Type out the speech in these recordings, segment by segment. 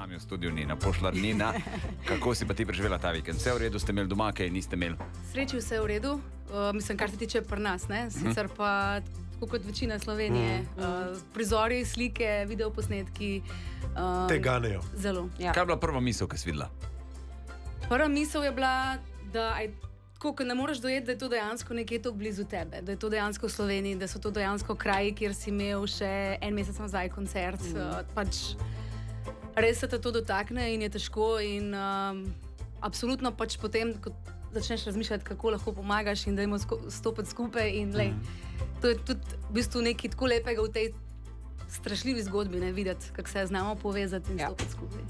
nami v studiu Nina Pušlar. Nina, kako si pa ti preživela ta vikend? Vse v redu, ste imeli doma, kaj niste imeli? Sreči vse v redu, mislim, kar se tiče pri nas, ne? Sicer pa tako kot večina Slovenije, prizori, slike, videoposnetki. Te ganejo. Zelo. Ja. Kaj je bila prva misel, ki si videla? Prva misel je bila, da tako, ne moreš dojeti, da je to dejansko nekje tako blizu tebe, da je to dejansko v Sloveniji, da so to dejansko kraji, kjer si imel še en mesec nazaj koncert. Pač res se te to dotakne in je težko in absolutno pač potem, ko začneš razmišljati, kako lahko pomagaš in da jim stopiti skupaj in to je tudi v bistvu nekaj tako lepega v tej strašljivi zgodbi, ne, videti, kako se znamo povezati in stopiti skupaj.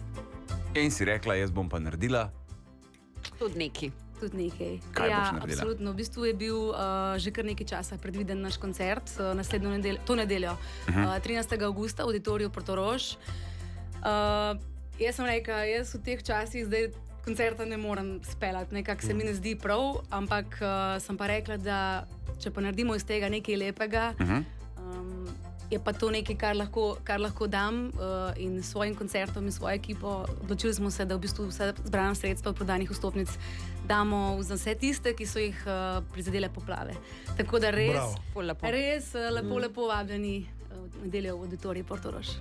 In si rekla, jaz bom pa naredila? Tudi nekaj. Tudi nekaj. Kaj boš naredila? Absolutno. V bistvu je bil že kar nekaj časa predviden naš koncert, to nedeljo, 13. augusta v Auditoriju Portorož. Jaz sem rekla, jaz v teh časih zdaj koncerta ne morem speljati, nekako se mi ne zdi prav, ampak sem pa rekla, da če pa naredimo iz tega nekaj lepega, je pa to nekaj, kar lahko dam in s svojim koncertom in svojo ekipo. Odločili smo se, da v bistvu vse zbrana sredstva od prodanih vstopnic damo za vse tiste, ki so jih prizadele poplave. Tako da res lepo vabljeni v nedeljo v Auditoriju Portorož.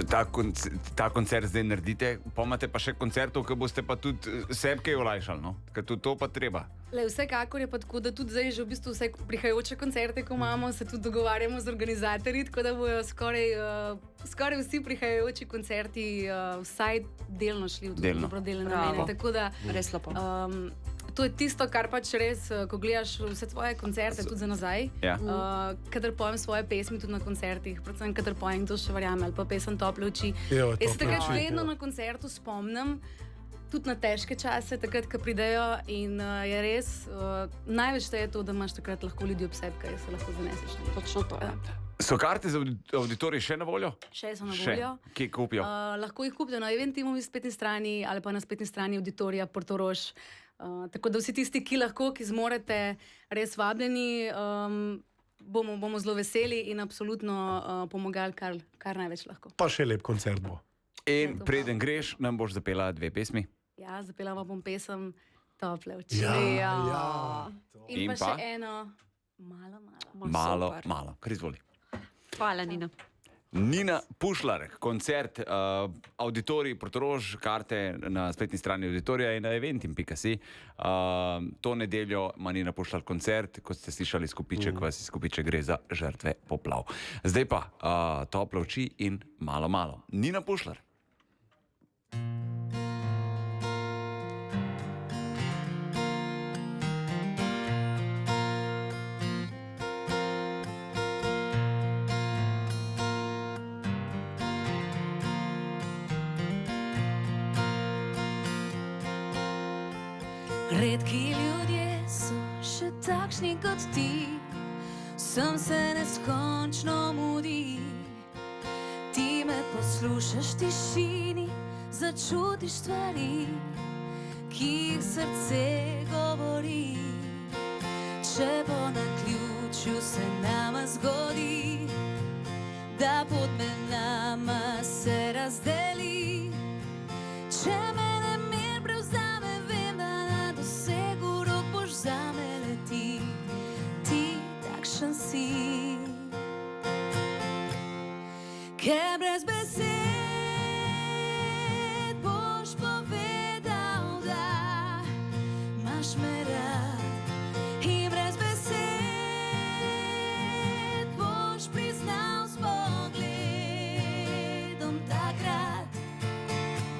Ta koncert zdaj naredite, pa imate pa še koncertov, ki boste pa tudi sebi kaj olajšali, no? Ker tudi to pa treba. Vsekakor je pa tako, da tudi zdaj že v bistvu vse prihajajoče koncerte, ko imamo, se tudi dogovarjamo z organizatorji, tako da bojo skoraj vsi prihajajoči koncerti vsaj delno šli v dobrodelne namene. Tako da res lepo. To je tisto, kar pač res, ko gledaš vse tvoje koncerte tudi za nazaj, kadar pojem svoje pesmi tudi na koncertih, predvsem kadar pojem Kdo še verjame ali pa pesem Tople oči. Jaz se takrat vedno na koncertu spomnim tudi na težke čase, takrat, ko pridejo in je res, največ je to, da imaš takrat lahko ljudi ob sebi, kaj se lahko zaneseš. Točno to. So karte za auditorij še na voljo? Še so na voljo. Kje kupijo? Lahko jih kupijo na Eventimovi spletni strani ali pa na spletni strani Auditorija Portorož. Tako da vsi tisti, ki lahko, ki zmorete, res vabljeni, bomo zelo veseli in absolutno pomagali, kar največ lahko. Pa še lep koncert bo. In preden greš, nam boš zapela 2 pesmi? Ja, zapela bom pesem Tople oči. In pa še eno Malo. Kar izvoli. Hvala, Nina. Nina Pušlar, koncert, Auditorij Portorož, karte na spletni strani Auditorija in na eventim.si. To nedeljo ima Nina Pušlar koncert, kot ste slišali, skupiček gre za žrtve poplav. Zdaj pa Tople oči in Malo. Nina Pušlar. Redki ljudje so še takšni kot ti, vsem se neskončno mudi. Ti me poslušaš v tišini, začutiš stvari, ki jih srce govori. Če po naključju se nama zgodi, da pot med nama se razdeli. Če mene mir prevzame, vem, da na dosegu rok boš zame leti. Ti takšen si, ker brez besed boš povedal, da imaš me rad. In brez besed boš priznal s pogledom takrat,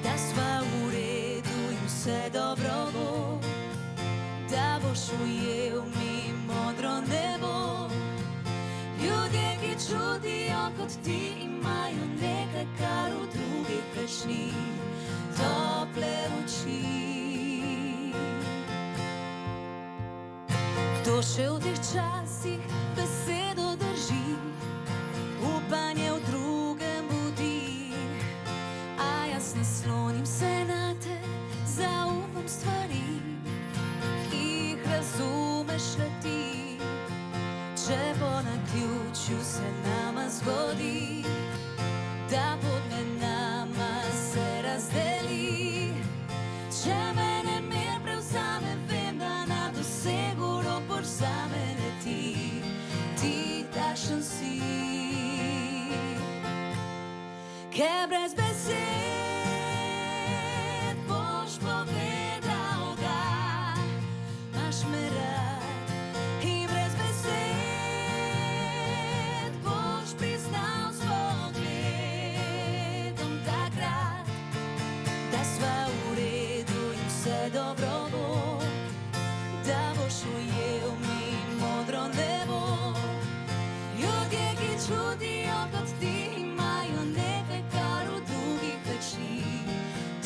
da sva v redu in vse dobro bo, da boš ujel mi modro nebo. Ljudje, ki čutijo kot ti, imajo nekaj, kar v drugih več ni, tople oči. Kdo še v teh časih besedo drži, upanje v drugem budi, a jaz naslonim se na te, zaupam stvari, ki jih razumeš le ti. Če po naključju se nama zgodi, da pot med nama Ker brez besed boš povedal, da imaš me rad. In brez besed boš priznal s pogledom takrat, da sva v redu in vse dobro bo, da boš ujel mi modro nebo. Ljudje, ki čutijo kot ti, imajo nekaj, kar v drugih veči,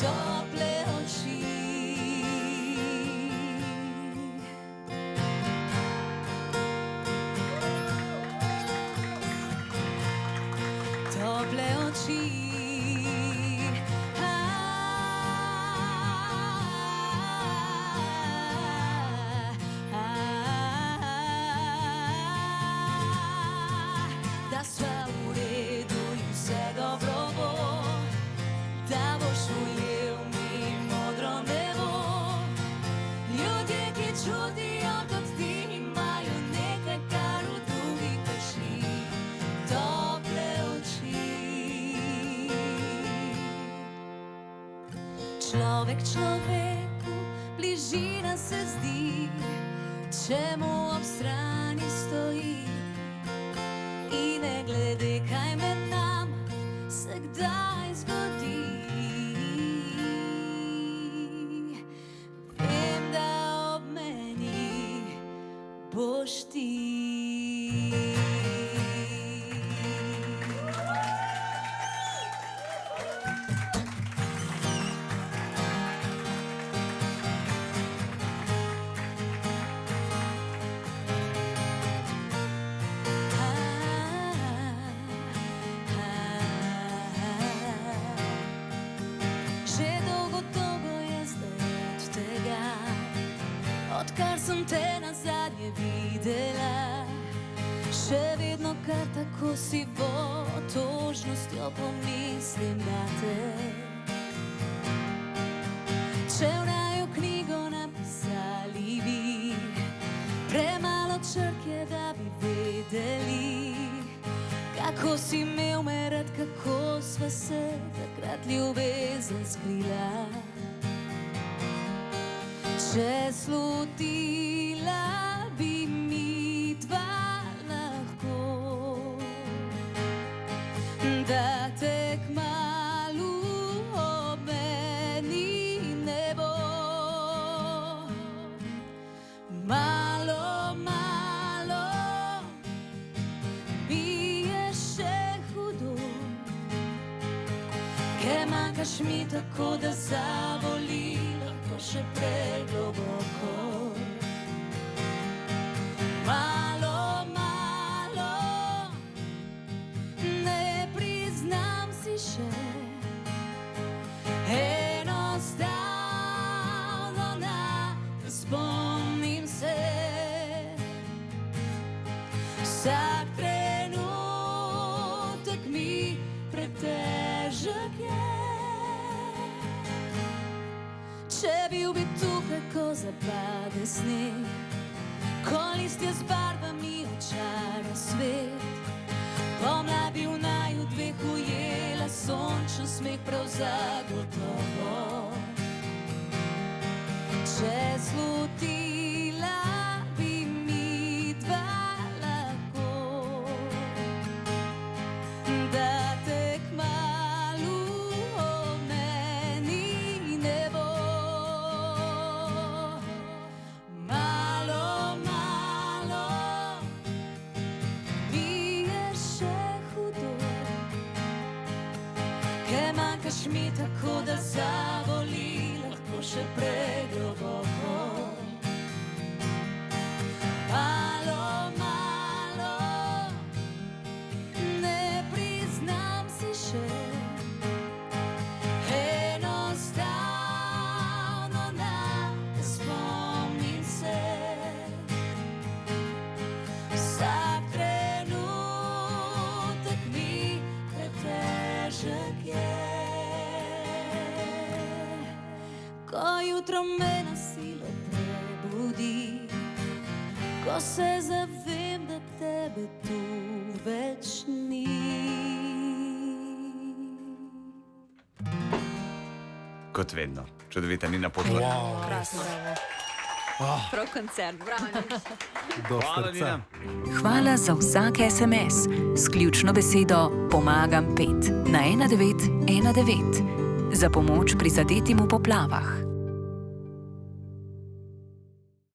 tople oči. Tople oči. Da sva v redu in vse dobro bo, da boš ujel mi modro nebo. Ljudje, ki čutijo kot ti, imajo nekaj, kar v drugih veči, tople oči. Človek človeku bližina se zdi, če mu ob strani stoji. In ne glede, kaj med nam se kdaj zgodi, vem, da ob meni boš ti. Že dolgo, dolgo je zdaj od tega, odkar sem te nazadnje videla. Še vedno kar tako sivo tožnostjo pomislim na te. Če v naju knjigo napisali bi, premalo črk je, da bi vedeli, kako si imel me rad, kako sva se takrat ljubezen skrila. Če slutila bi mi dva lahko, da te kmalu ob meni ne bo. Malo, malo mi je še hudo, ker manjkaš mi tako, da zaboli lahko še pregloboko. Malo, malo ne priznam si še, enostavno ne spomnim se. Vsak trenutek mi pretežek je. Če bil bi tukaj, ko zapade sneg, ko listje z barvami očara svet, pomlad bi v naju dveh ujela sončen smeh prav zagotovo. Če slutila bi mi dva lahko, da te kmalu ob meni ne bo. Malo, malo mi je še hudo, ker manjkaš mi tako, da zaboli lahko še pregloboko. Malo, malo ne priznam si še, enostavno ne spomnim se. Vsak trenutek mi pretežek je. Ko jutro me na silo prebudi, ko se zavem, da tebe tu več ni. kot vedno. Čudovita Nina Pušlar. Wow. Krasno. Prav koncert. Do Hvala, srca. Nina. Hvala za vsak SMS s ključno besedo Pomagam 5 na 1919 za pomoč prizadetim v poplavah.